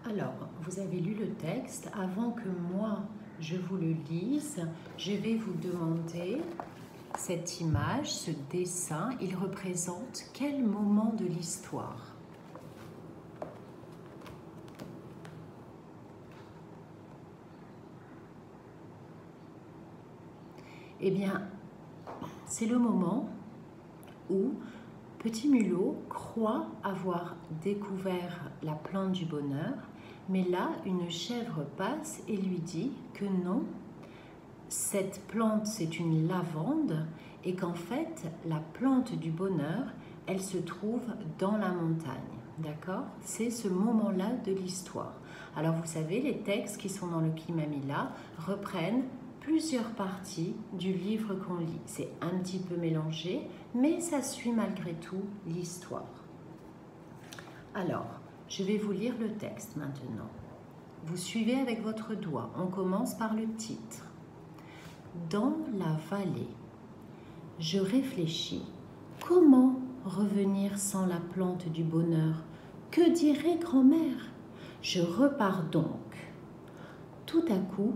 Alors, vous avez lu le texte. Avant que moi, je vous le lise, je vais vous demander cette image, ce dessin. Il représente quel moment de l'histoire? Eh bien, c'est le moment où Petit Mulot croit avoir découvert la plante du bonheur, mais là, une chèvre passe et lui dit que non, cette plante, c'est une lavande et qu'en fait, la plante du bonheur, elle se trouve dans la montagne. D'accord? C'est ce moment-là de l'histoire. Alors, vous savez, les textes qui sont dans le Klimamila reprennent plusieurs parties du livre qu'on lit. C'est un petit peu mélangé, mais ça suit malgré tout l'histoire. Alors, je vais vous lire le texte maintenant. Vous suivez avec votre doigt. On commence par le titre. Dans la vallée, je réfléchis. Comment revenir sans la plante du bonheur? Que dirait grand-mère? Je repars donc. Tout à coup,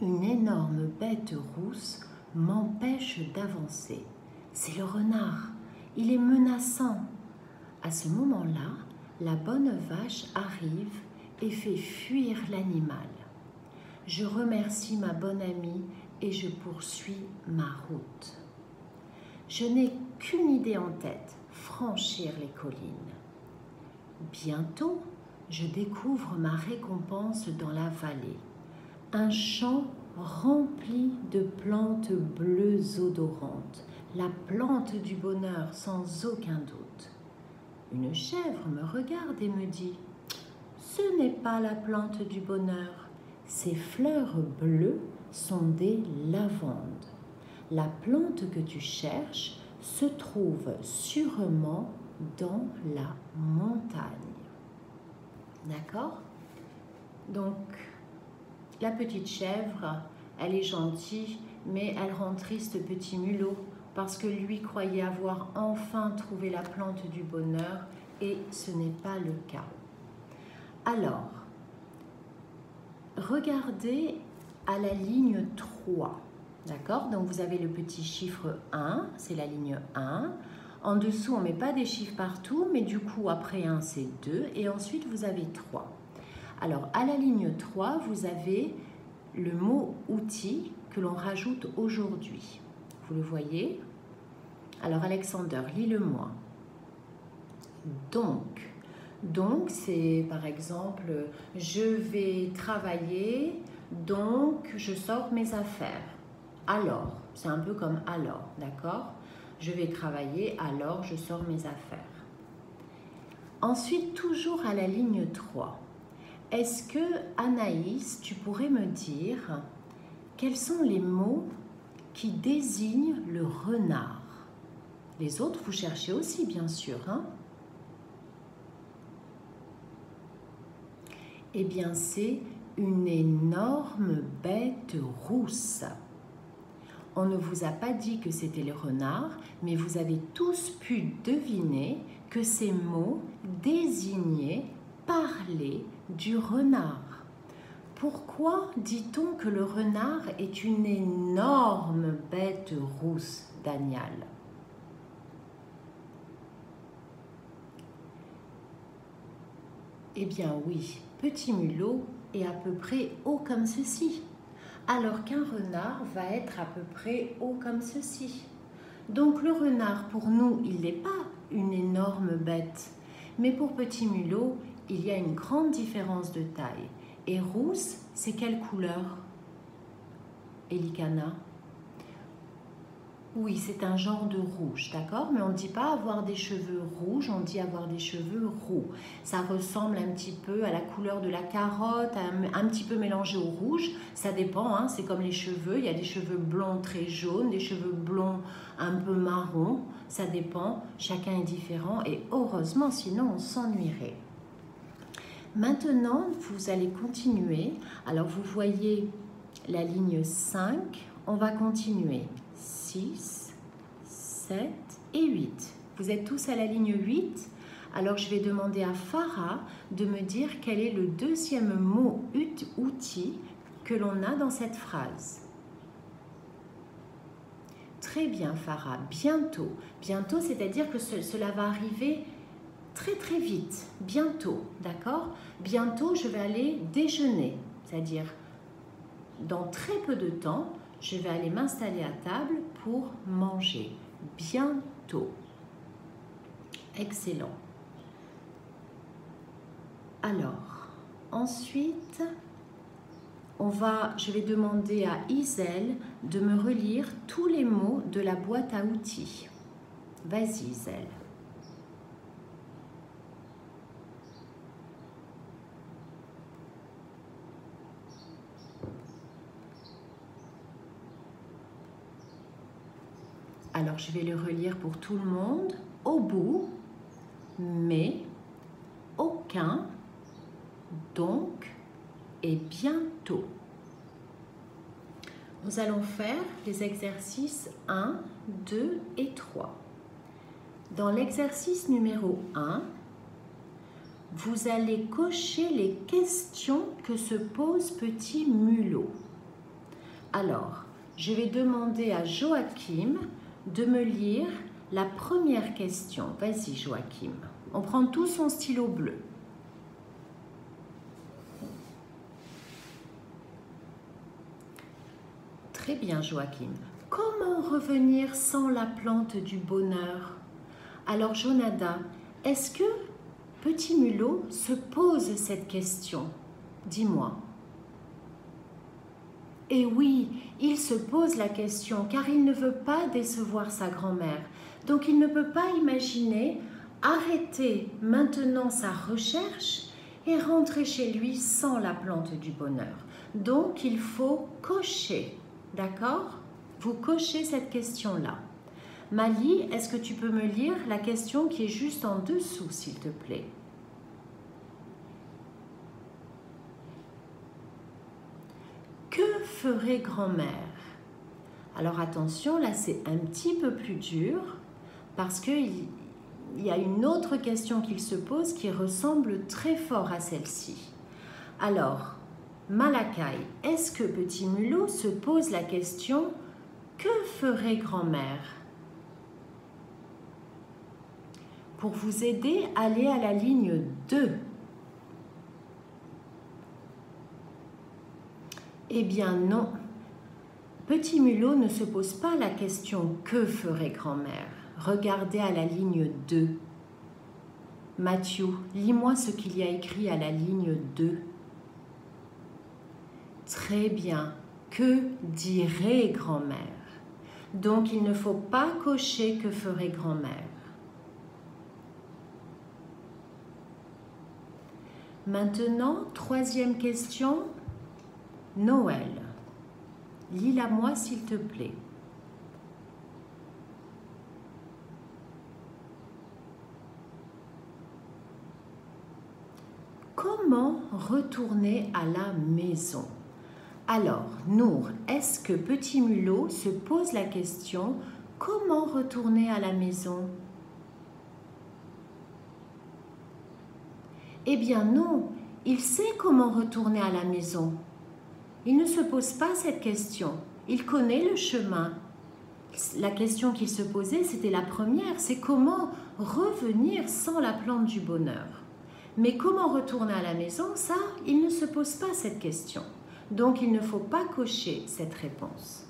une énorme bête rousse m'empêche d'avancer. C'est le renard. Il est menaçant. À ce moment-là, la bonne vache arrive et fait fuir l'animal. Je remercie ma bonne amie et je poursuis ma route. Je n'ai qu'une idée en tête, franchir les collines. Bientôt, je découvre ma récompense dans la vallée. Un champ rempli de plantes bleues odorantes, la plante du bonheur sans aucun doute. Une chèvre me regarde et me dit « Ce n'est pas la plante du bonheur, ces fleurs bleues sont des lavandes. La plante que tu cherches se trouve sûrement dans la montagne. » D'accord? Donc, la petite chèvre, elle est gentille, mais elle rend triste Petit Mulot parce que lui croyait avoir enfin trouvé la plante du bonheur et ce n'est pas le cas. Alors, regardez à la ligne 3, d'accord? Donc vous avez le petit chiffre 1, c'est la ligne 1. En dessous, on ne met pas des chiffres partout, mais du coup, après 1, c'est 2 et ensuite, vous avez 3. Alors, à la ligne 3, vous avez le mot « outil » que l'on rajoute aujourd'hui. Vous le voyez? Alors, Alexander, lis-le-moi. Donc, c'est par exemple, je vais travailler, donc je sors mes affaires. Alors, c'est un peu comme alors, d'accord? Je vais travailler, alors je sors mes affaires. Ensuite, toujours à la ligne 3. Est-ce que, Anaïs, tu pourrais me dire quels sont les mots qui désignent le renard? Les autres, vous cherchez aussi, bien sûr, hein? Eh bien, c'est une énorme bête rousse. On ne vous a pas dit que c'était le renard, mais vous avez tous pu deviner que ces mots désignaient, parlaient du renard. Pourquoi dit-on que le renard est une énorme bête rousse, Daniel? Eh bien oui, Petit Mulot est à peu près haut comme ceci, alors qu'un renard va être à peu près haut comme ceci. Donc le renard, pour nous, il n'est pas une énorme bête, mais pour Petit Mulot, il y a une grande différence de taille. Et rousse, c'est quelle couleur, Elikana? Oui, c'est un genre de rouge, d'accord? Mais on ne dit pas avoir des cheveux rouges, on dit avoir des cheveux roux. Ça ressemble un petit peu à la couleur de la carotte, un petit peu mélangé au rouge. Ça dépend, hein, c'est comme les cheveux. Il y a des cheveux blonds très jaunes, des cheveux blonds un peu marron. Ça dépend, chacun est différent et heureusement, sinon on s'ennuierait. Maintenant, vous allez continuer. Alors, vous voyez la ligne 5. On va continuer. 6, 7 et 8. Vous êtes tous à la ligne 8. Alors, je vais demander à Farah de me dire quel est le deuxième mot outil que l'on a dans cette phrase. Très bien, Farah. Bientôt. Bientôt, c'est-à-dire que cela va arriver très très vite. Bientôt, d'accord? Bientôt, je vais aller déjeuner. C'est-à-dire, dans très peu de temps, je vais aller m'installer à table pour manger. Bientôt. Excellent. Alors, ensuite, je vais demander à Isel de me relire tous les mots de la boîte à outils. Vas-y, Isel. Alors, je vais le relire pour tout le monde. Au bout, mais, aucun, donc et bientôt. Nous allons faire les exercices 1, 2 et 3. Dans l'exercice numéro 1, vous allez cocher les questions que se pose Petit Mulot. Alors, je vais demander à Joachim de me lire la première question. Vas-y, Joachim. On prend tout son stylo bleu. Très bien, Joachim. Comment revenir sans la plante du bonheur? Alors, Jonada, est-ce que Petit Mulot se pose cette question? Dis-moi. Et oui, il se pose la question car il ne veut pas décevoir sa grand-mère. Donc, il ne peut pas imaginer arrêter maintenant sa recherche et rentrer chez lui sans la plante du bonheur. Donc, il faut cocher. D'accord? Vous cochez cette question-là. Mali, est-ce que tu peux me lire la question qui est juste en dessous, s'il te plaît? Que ferait grand-mère? Alors attention, là c'est un petit peu plus dur parce qu'il y a une autre question qu'il se pose qui ressemble très fort à celle-ci. Alors, Malakai, est-ce que Petit Mulot se pose la question « Que ferait grand-mère » Pour vous aider, allez à la ligne 2. Eh bien non, Petit Mulot ne se pose pas la question « Que ferait grand-mère » Regardez à la ligne 2. Mathieu, lis-moi ce qu'il y a écrit à la ligne 2. Très bien. Que dirait grand-mère? Donc, il ne faut pas cocher que ferait grand-mère. Maintenant, troisième question. Noël. Lis-la-moi, s'il te plaît. Comment retourner à la maison? Alors, Nour, est-ce que Petit Mulot se pose la question « Comment retourner à la maison ?» Eh bien non, il sait comment retourner à la maison. Il ne se pose pas cette question. Il connaît le chemin. La question qu'il se posait, c'était la première, c'est comment revenir sans la plante du bonheur. Mais comment retourner à la maison, ça, il ne se pose pas cette question. Donc, il ne faut pas cocher cette réponse.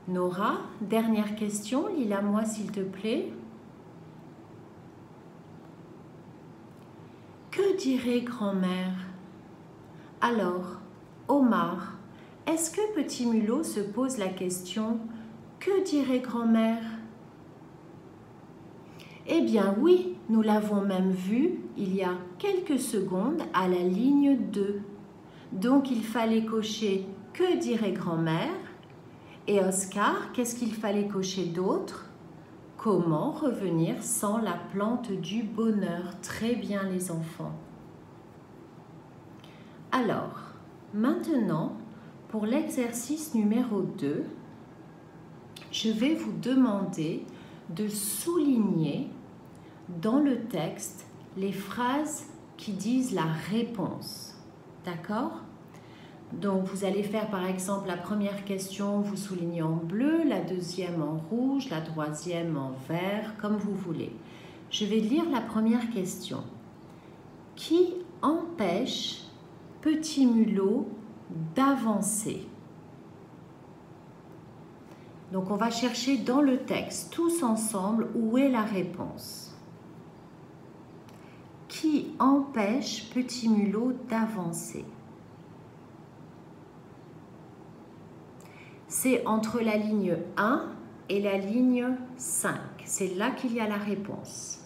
Nora, dernière question, lis-la-moi s'il te plaît. Que dirait grand-mère? Alors, Omar, est-ce que Petit Mulot se pose la question « Que dirait grand-mère » Eh bien oui, nous l'avons même vu il y a quelques secondes à la ligne 2. Donc, il fallait cocher « Que dirait grand-mère » et Oscar, qu'est-ce qu'il fallait cocher d'autre? Comment revenir sans la plante du bonheur? Très bien les enfants. Alors, maintenant, pour l'exercice numéro 2, je vais vous demander de souligner dans le texte les phrases qui disent la réponse. D'accord? Donc, vous allez faire par exemple la première question, vous soulignez en bleu, la deuxième en rouge, la troisième en vert, comme vous voulez. Je vais lire la première question. Qui empêche Petit Mulot d'avancer? Donc, on va chercher dans le texte, tous ensemble, où est la réponse. Qui empêche Petit Mulot d'avancer? C'est entre la ligne 1 et la ligne 5. C'est là qu'il y a la réponse.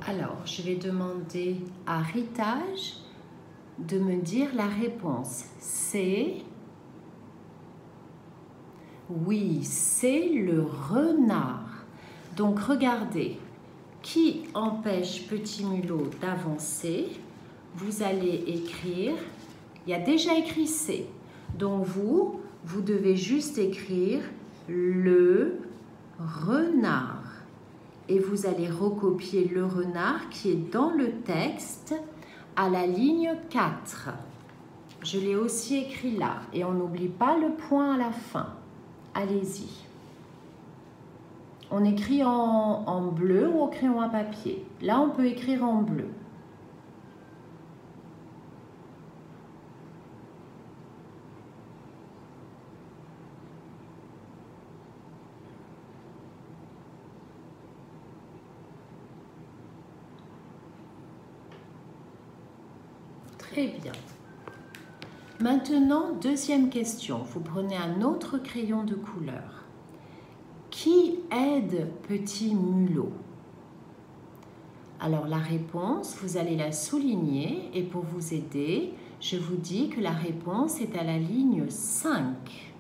Alors, je vais demander à Ritage de me dire la réponse. C'est... Oui, c'est le renard. Donc, regardez. Qui empêche Petit Mulot d'avancer? Vous allez écrire... Il y a déjà écrit C. Donc, vous devez juste écrire le renard. Et vous allez recopier le renard qui est dans le texte à la ligne 4. Je l'ai aussi écrit là. Et on n'oublie pas le point à la fin. Allez-y. On écrit en bleu ou au crayon à papier. Là, on peut écrire en bleu. Très bien. Maintenant, deuxième question. Vous prenez un autre crayon de couleur. Qui aide Petit Mulot? Alors, la réponse, vous allez la souligner et pour vous aider, je vous dis que la réponse est à la ligne 5.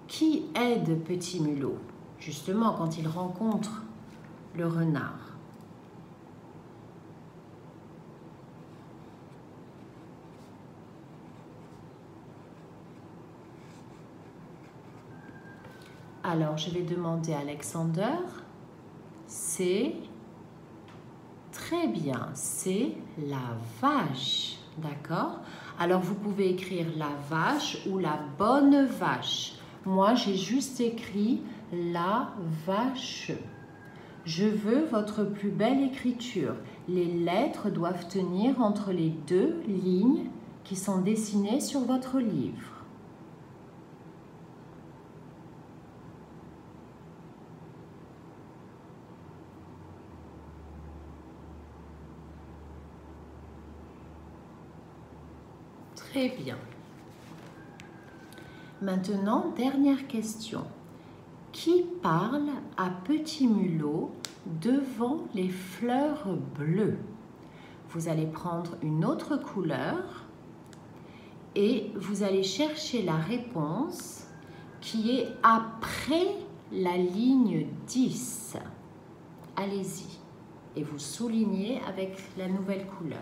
Qui aide Petit Mulot? Justement, quand il rencontre le renard. Alors, je vais demander à Alexander. C'est très bien, c'est la vache. D'accord? Alors, vous pouvez écrire la vache ou la bonne vache. Moi, j'ai juste écrit la vache. Je veux votre plus belle écriture. Les lettres doivent tenir entre les deux lignes qui sont dessinées sur votre livre. Très bien. Maintenant, dernière question. Qui parle à Petit Mulot devant les fleurs bleues? Vous allez prendre une autre couleur et vous allez chercher la réponse qui est après la ligne 10. Allez-y. Et vous soulignez avec la nouvelle couleur.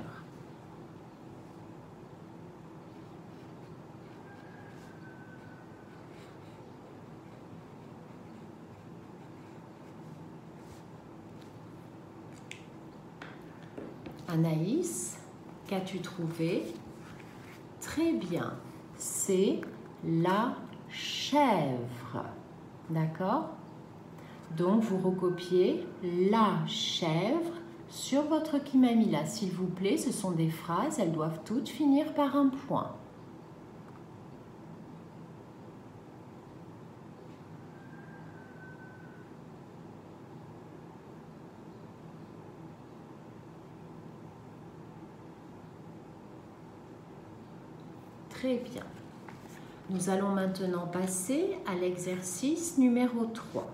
Anaïs, qu'as-tu trouvé? Très bien, c'est la chèvre. D'accord? Donc, vous recopiez la chèvre sur votre Kimamila. S'il vous plaît, ce sont des phrases, elles doivent toutes finir par un point. Très bien. Nous allons maintenant passer à l'exercice numéro 3.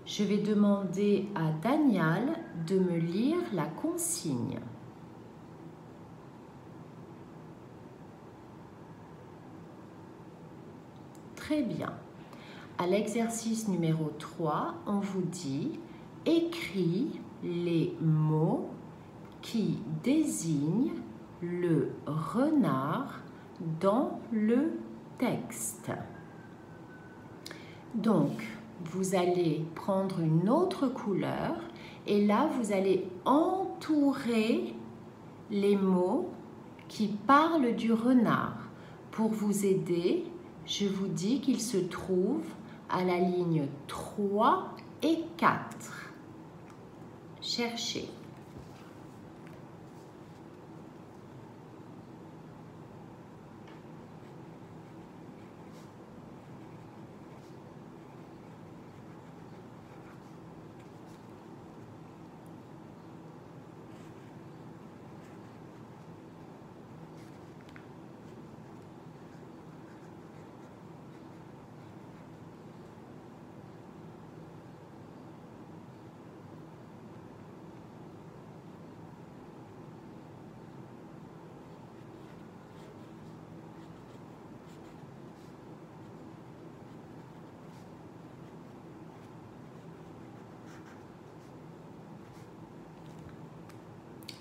Je vais demander à Daniel de me lire la consigne. Très bien. À l'exercice numéro 3, on vous dit « Écris les mots qui désigne le renard dans le texte. Donc, vous allez prendre une autre couleur et là, vous allez entourer les mots qui parlent du renard. Pour vous aider, je vous dis qu'il se trouve à la ligne 3 et 4. Cherchez.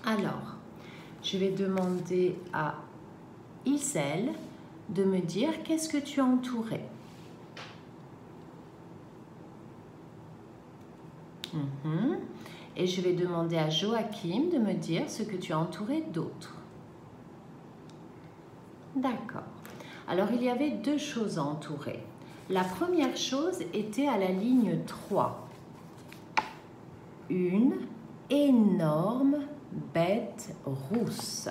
Alors, je vais demander à Isel de me dire qu'est-ce que tu as entouré. Et je vais demander à Joachim de me dire ce que tu as entouré d'autre. D'accord. Alors, il y avait deux choses à entourer. La première chose était à la ligne 3. Une énorme bête rousse.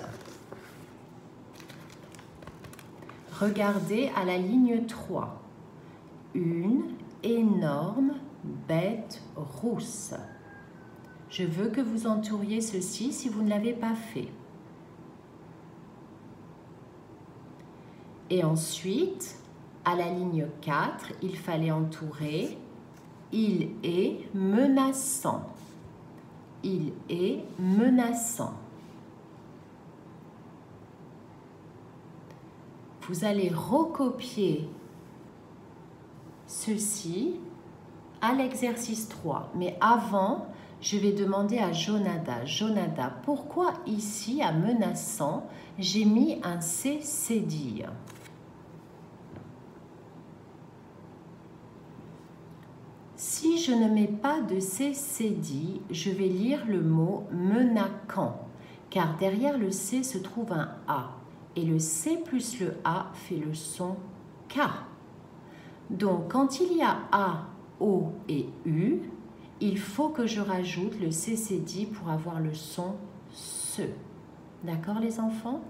Regardez à la ligne 3. Une énorme bête rousse. Je veux que vous entouriez ceci si vous ne l'avez pas fait. Et ensuite, à la ligne 4, il fallait entourer « Il est menaçant ». Il est menaçant. Vous allez recopier ceci à l'exercice 3. Mais avant, je vais demander à Jonada. Jonada, pourquoi ici, à menaçant, j'ai mis un C cédille? Si je ne mets pas de C cédille, je vais lire le mot menaçant, car derrière le C se trouve un A. Et le C plus le A fait le son K. Donc, quand il y a A, O et U, il faut que je rajoute le C cédille pour avoir le son SE. D'accord les enfants?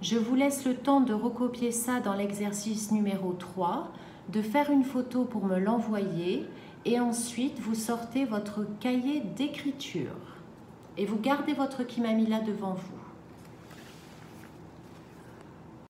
Je vous laisse le temps de recopier ça dans l'exercice numéro 3, de faire une photo pour me l'envoyer et ensuite vous sortez votre cahier d'écriture et vous gardez votre Kimamila devant vous.